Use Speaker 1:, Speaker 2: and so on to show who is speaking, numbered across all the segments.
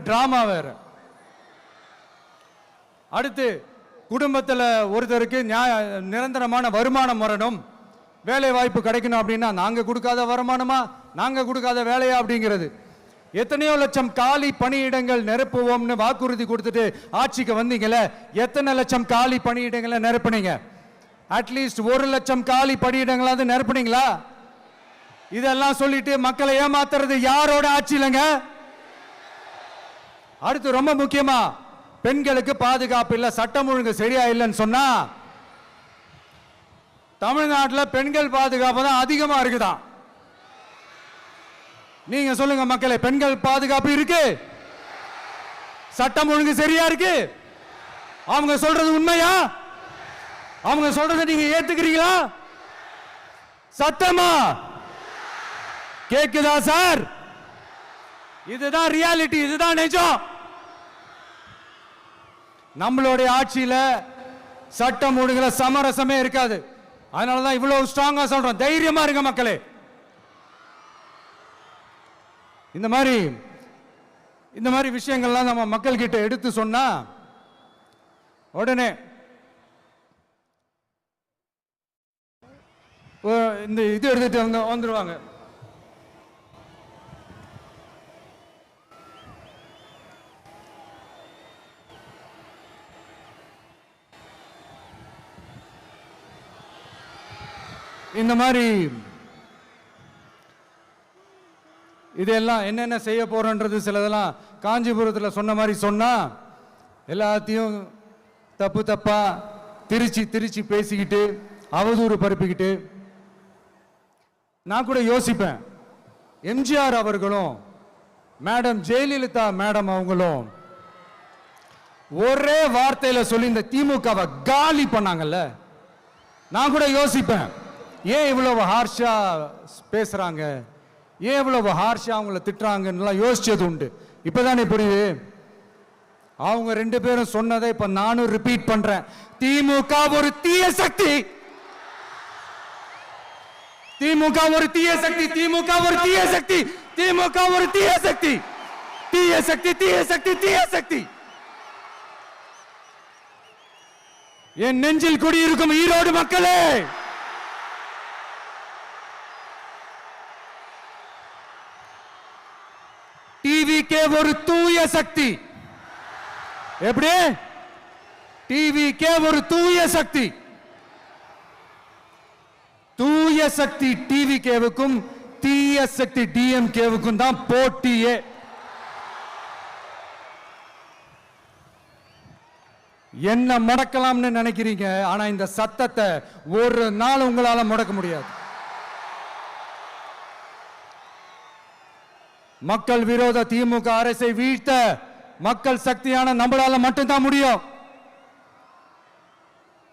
Speaker 1: Drama வேற. அடுத்து குடும்பத்தில் ஒருத்தருக்கு நிரந்தரமான வருமானம் வரணும், வேலை வாய்ப்பு கிடைக்கணும் அப்படின்னா நாங்க கொடுக்காத வருமானமா, நாங்க கொடுக்காத வேலையா அப்படிங்கிறது. எத்தனையோ லட்சம் காலி பணியிடங்கள் நிரப்புவோம்னு வாக்குறுதி கொடுத்துட்டு ஆட்சிக்கு வந்தீங்களே, எத்தனை லட்சம் காலி பணியிடங்களை நிரப்புனீங்க? அட்லீஸ்ட் 1 லட்சம் காலி பணியிடங்களாவது நிரப்புனீங்களா? இதெல்லாம் சொல்லிட்டு மக்களை ஏமாத்துறது யாரோட ஆட்சி இல்லைங்க? அடுத்து ரொம்ப முக்கியமா, பெண்களுக்கு பாதுகாப்பு இல்ல, சட்டம் ஒழுங்கு சரியா இல்லைன்னு சொன்னா தமிழ்நாட்டில் பெண்கள் பாதுகாப்பு தான் அதிகமா இருக்குதான். நீங்க சொல்லுங்க மக்களே, பெண்கள் பாதுகாப்பு இருக்கு? சட்டம் ஒழுங்கு சரியா இருக்கு? அவங்க சொல்றது உண்மையா? அவங்க சொல்றதை நீங்க ஏத்துக்கிறீங்களா? சத்தமா கேக்குதா சார்? இதுதான் ரியாலிட்டி, இதுதான் நிஜம். நம்மளுடைய ஆட்சியில சட்டம் ஒழுங்குல சமரசமே இருக்காது. அதனாலதான் இவ்வளவு ஸ்ட்ராங்கா சொல்றோம், தைரியமா இருங்க மக்களே. இந்த மாதிரி விஷயங்கள்லாம் நம்ம மக்கள் கிட்ட எடுத்து சொன்னா உடனே இந்த இது எடுத்துட்டு வந்துருவாங்க. இந்த மாதிரி இதெல்லாம் என்னென்ன செய்ய போறோன்றது சிலதெல்லாம் காஞ்சிபுரத்தில் சொன்ன மாதிரி சொன்னா எல்லாத்தையும் தப்பா திருச்சி பேசிக்கிட்டு அவதூறு பரப்பிக்கிட்டு. நான் கூட யோசிப்பேன், எம்ஜிஆர் அவர்களும் மேடம் ஜெயலலிதா மேடம் அவங்களும் ஒரே வார்த்தையில சொல்லி இந்த திமுகவை காலி பண்ணாங்கல்ல. நான் கூட யோசிப்பேன், ஏன் இவ்வளவு ஹார்ஷா பேசுறாங்க, ஏன் இவ்வளவு ஹார்ஷா அவங்கள திட்டுறாங்கன்னு யோசிச்சது உண்டு. இப்பதானே புரியுது. அவங்க 2 பேரும் சொன்னதை இப்ப நானும் ரிப்பீட் பண்றேன். திமுக ஒரு தீய சக்தி, திமுக ஒரு தீய சக்தி, திமுக ஒரு தீய சக்தி, திமுக ஒரு தீய சக்தி, தீய சக்தி, தீய சக்தி, தீய சக்தி. என் நெஞ்சில் குடியிருக்கும் ஈரோடு மக்களே, டிவிகே ஒரு தூய சக்தி. எப்படி? டிவிகே ஒரு தூய சக்தி. தூய சக்தி டிவிகேவுக்கும் தீய சக்தி டிஎம்கேவுக்கும் தான் போட்டியே. என்ன முடக்கலாம்னு நினைக்கிறீங்க, ஆனா இந்த சத்தத்தை ஒரு நாள் உங்களால முடக்க முடியாது. மக்கள் விரோத திமுக அரசை வீழ்த்த மக்கள் சக்தியான நம்மளால மட்டும்தான் முடியும்.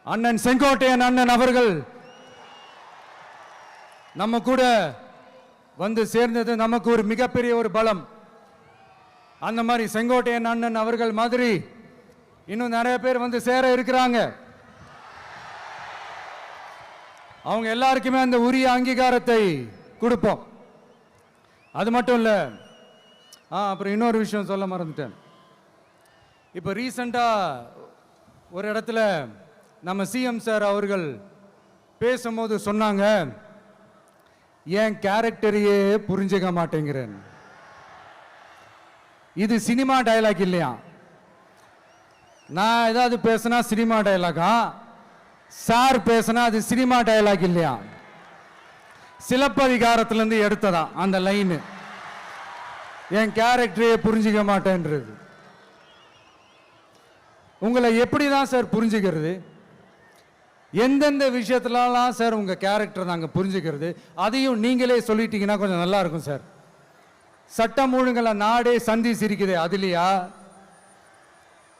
Speaker 1: அண்ணன் செங்கோட்டையன் அண்ணன் அவர்கள் நம்ம கூட வந்து சேர்ந்தது நமக்கு ஒரு மிகப்பெரிய ஒரு பலம். அந்த மாதிரி செங்கோட்டையன் அண்ணன் அவர்கள் மாதிரி இன்னும் நிறைய பேர் வந்து சேர இருக்கிறாங்க. அவங்க எல்லாருக்குமே அந்த உரிய அங்கீகாரத்தை கொடுப்போம். அது மட்டும் இல்ல, அப்புறம் இன்னொரு விஷயம் சொல்ல மறந்துட்டேன். இப்போ ரீசண்டா ஒரு இடத்துல நம்ம சிஎம் சார் அவர்கள் பேசும்போது சொன்னாங்க, என் கேரக்டரையே புரிஞ்சுக்க மாட்டேங்கிறேன். இது சினிமா டயலாக் இல்லையா? நான் ஏதாவது பேசினா சினிமா டயலாகா? சார் பேசினா அது சினிமா டயலாக் இல்லையா? சிலப்பதிகாரத்திலிருந்து எடுத்ததா அந்த லைன். என் கேரக்டரையே புரிஞ்சிக்க மாட்டேன்றது. உங்களை எப்படிதான் சார் புரிஞ்சுக்கிறது? எந்தெந்த விஷயத்துலலாம் சார் உங்க கேரக்டர் நாங்க புரிஞ்சுக்கிறது? அதையும் நீங்களே சொல்லிட்டீங்கன்னா கொஞ்சம் நல்லா இருக்கும் சார். சட்டம் ஒழுங்குல நாடே சந்தி சிரிக்குது, அதுலையா?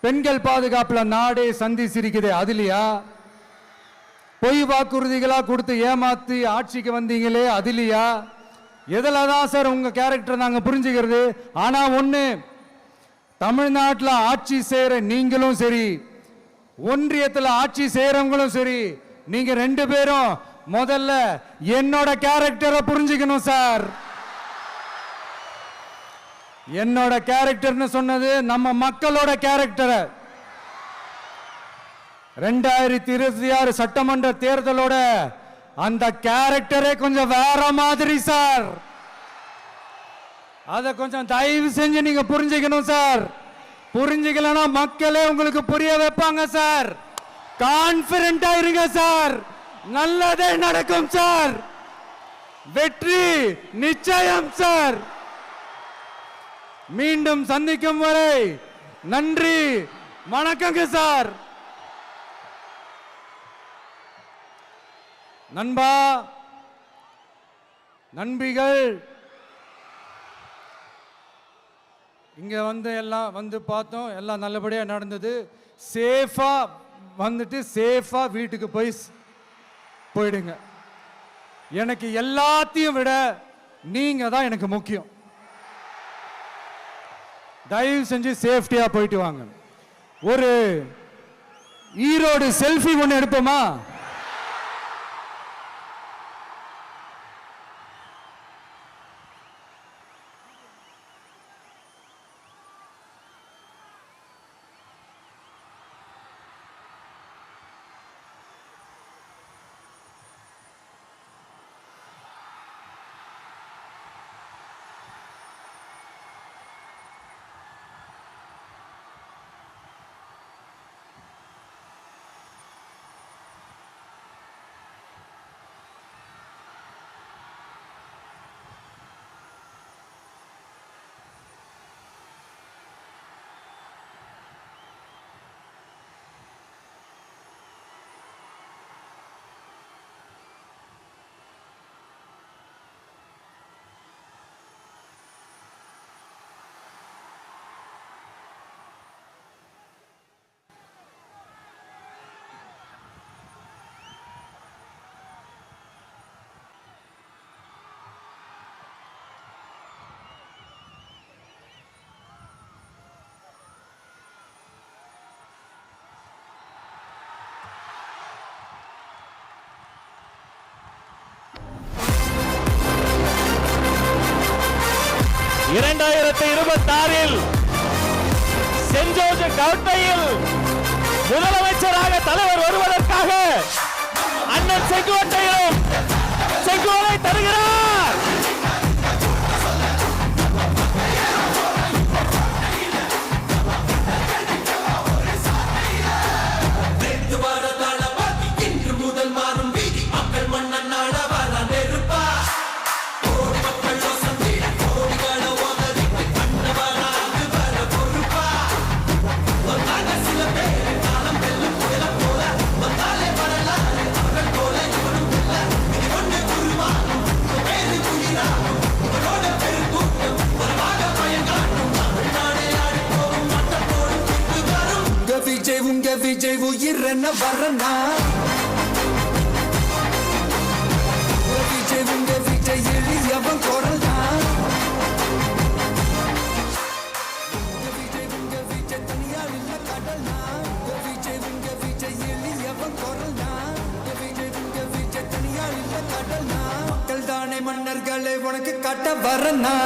Speaker 1: பெண்கள் பாதுகாப்புல நாடே சந்தி சிரிக்குது, அதுலையா? பொய் வாக்குறுதிகளா கொடுத்து ஏமாத்தி ஆட்சிக்கு வந்தீங்களே, அதுலையா? எதுல தான் சார் உங்க கேரக்டர் நாங்க புரிஞ்சுக்கிறது? ஆனா ஒண்ணு, தமிழ்நாட்டில் ஆட்சி செய்யற நீங்களும் சரி, ஒன்றியத்தில் ஆட்சி செய்யறவங்களும் சரி, நீங்க 2 பேரும் முதல்ல என்னோட கேரக்டரை புரிஞ்சுக்கணும் சார். என்னோட கேரக்டர்னு சொன்னது நம்ம மக்களோட கேரக்டரை. 2026 சட்டமன்ற தேர்தலோட அந்த கேரக்டரே கொஞ்சம் வேற மாதிரி சார். அதை கொஞ்சம் தயவு செஞ்சு நீங்க புரிஞ்சுக்கணும் சார். புரிஞ்சுக்கலன்னா மக்களே உங்களுக்கு புரிய வைப்பாங்க சார். கான்பிடண்டா இருங்க சார். நல்லதே நடக்கும் சார். வெற்றி நிச்சயம் சார். மீண்டும் சந்திக்கும் வரை நன்றி, வணக்கங்க சார். நண்பா, நண்பிகள், இங்க எல்லாம் பார்த்தோம். எல்லாம் நல்லபடியா நடந்தது. சேஃபா வந்துட்டு சேஃபா வீட்டுக்கு போயிடுங்க. எனக்கு எல்லாத்தையும் விட நீங்க தான் எனக்கு முக்கியம். தயவு செஞ்சு சேஃப்டியா போயிட்டு வாங்க. ஒரு ஈரோடு செல்ஃபி ஒன்று எடுப்போமா?
Speaker 2: சென்ட் ஜோர்ஜ் கவுண்டையில் முதலமைச்சராக தலைவர் வருவதற்காக அண்ணன் செங்கோட்டையிலும் செங்கோலை தருகிறார்.
Speaker 3: விஜய் உயிரென்ன வரனா விஜய் எளியவன் குரல்னா விஜய் தனியார் இல்ல கடல்னா விஜய் எளியவன் குரல்னா விஜய் தனியார் இல்ல கடல்னா மக்கள் தானே மன்னர்களே உனக்கு காட்ட வரனா